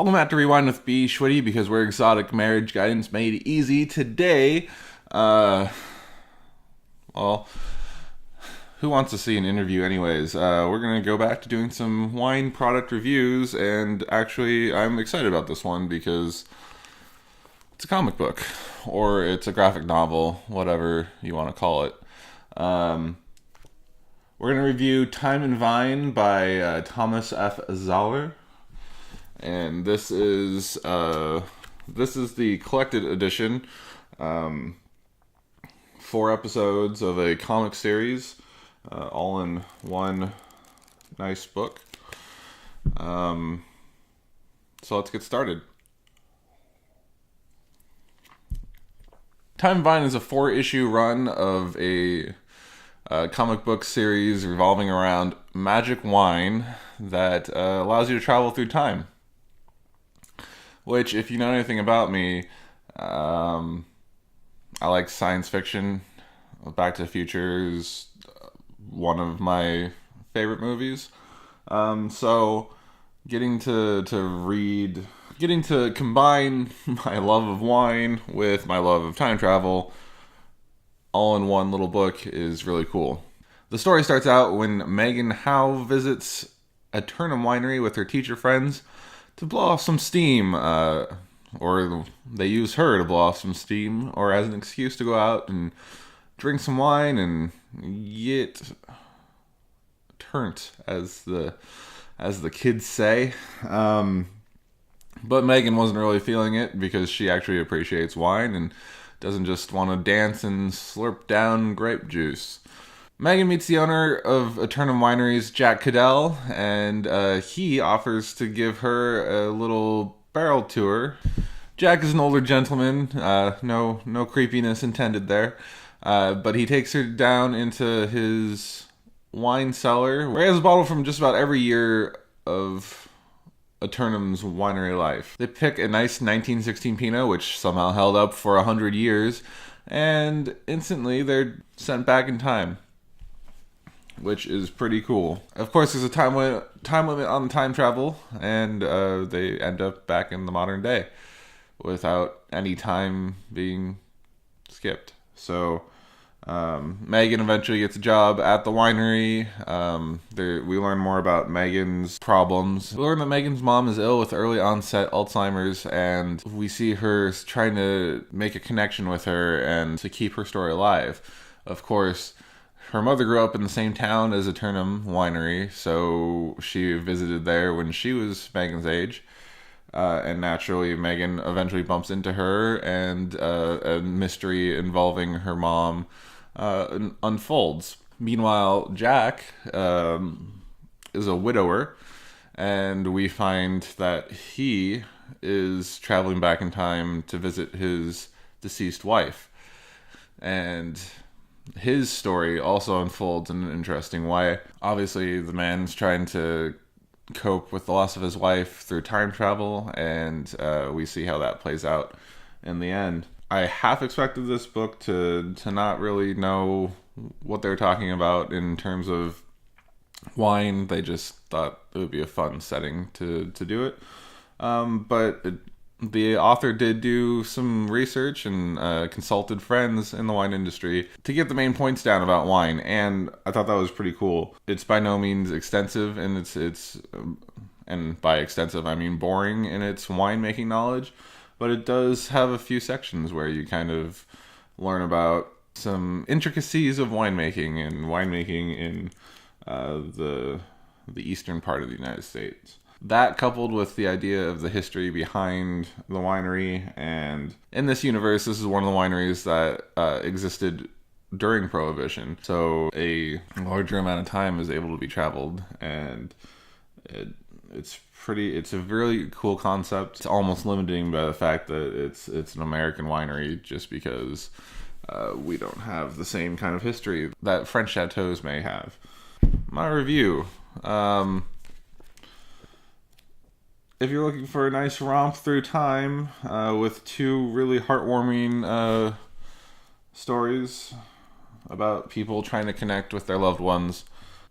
Welcome back to Rewind with bschwitty, because we're exotic marriage guidance made easy. Today, well, who wants to see an interview anyways? We're going to go back to doing some wine product reviews, and actually I'm excited about this one because it's a comic book, or it's a graphic novel, whatever you want to call it. We're going to review Time and Vine by Thomas F. Zahler. And this is the collected edition, 4 episodes of a comic series, all in one nice book. So let's get started. Time and Vine is a 4-issue run of a comic book series revolving around magic wine that allows you to travel through time. Which, if you know anything about me, I like science fiction. Back to the Future is one of my favorite movies. So getting to combine my love of wine with my love of time travel all in one little book is really cool. The story starts out when Megan Howe visits a Turnham winery with her teacher friends to blow off some steam, or they use her to blow off some steam, or as an excuse to go out and drink some wine and get turnt, as the kids say. But Megan wasn't really feeling it because she actually appreciates wine and doesn't just want to dance and slurp down grape juice. Megan meets the owner of Turnham Wineries, Jack Cadell, and he offers to give her a little barrel tour. Jack is an older gentleman, no creepiness intended there, but he takes her down into his wine cellar, where he has a bottle from just about every year of Turnham's winery life. They pick a nice 1916 Pinot, which somehow held up for 100 years, and instantly they're sent back in time, which is pretty cool. Of course, there's a time limit on time travel, and they end up back in the modern day without any time being skipped. So Megan eventually gets a job at the winery. We learn more about Megan's problems. We learn that Megan's mom is ill with early onset Alzheimer's, and we see her trying to make a connection with her and to keep her story alive. Of course, her mother grew up in the same town as a Turnham winery, so she visited there when she was Megan's age. And naturally, Megan eventually bumps into her, and a mystery involving her mom unfolds. Meanwhile, Jack is a widower, and we find that he is traveling back in time to visit his deceased wife. And his story also unfolds in an interesting way. Obviously, the man's trying to cope with the loss of his wife through time travel, and we see how that plays out in the end. I half expected this book to not really know what they're talking about in terms of wine. They just thought it would be a fun setting to do it. The author did do some research and consulted friends in the wine industry to get the main points down about wine, and I thought that was pretty cool. It's by no means extensive, and it's and by extensive I mean boring in its winemaking knowledge, but it does have a few sections where you kind of learn about some intricacies of winemaking in the eastern part of the United States. That, coupled with the idea of the history behind the winery, and in this universe, this is one of the wineries that existed during Prohibition, so a larger amount of time is able to be traveled, and it's a really cool concept. It's almost limiting by the fact that it's an American winery, just because we don't have the same kind of history that French chateaus may have. My review. If you're looking for a nice romp through time with 2 really heartwarming stories about people trying to connect with their loved ones,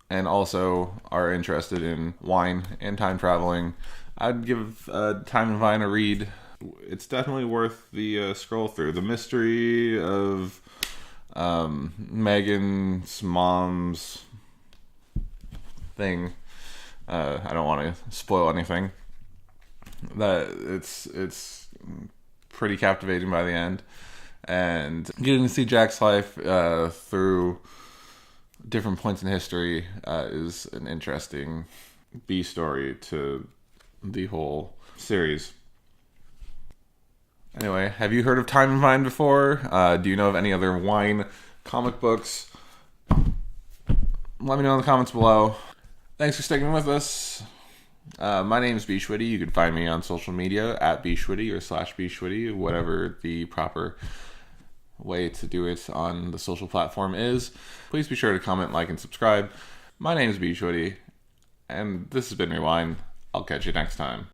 and also are interested in wine and time traveling, I'd give Time and Vine a read. It's definitely worth the scroll through. The mystery of Megan's mom's thing. I don't want to spoil anything. That it's pretty captivating by the end, and getting to see Jack's life through different points in history is an interesting B story to the whole series. Anyway, have you heard of Time and Vine before? Do you know of any other wine comic books? Let me know in the comments below. Thanks for sticking with us. My name is bschwitty. You can find me on social media at bschwitty or /bschwitty, whatever the proper way to do it on the social platform is. Please be sure to comment, like, and subscribe. My name is bschwitty, and this has been Rewind. I'll catch you next time.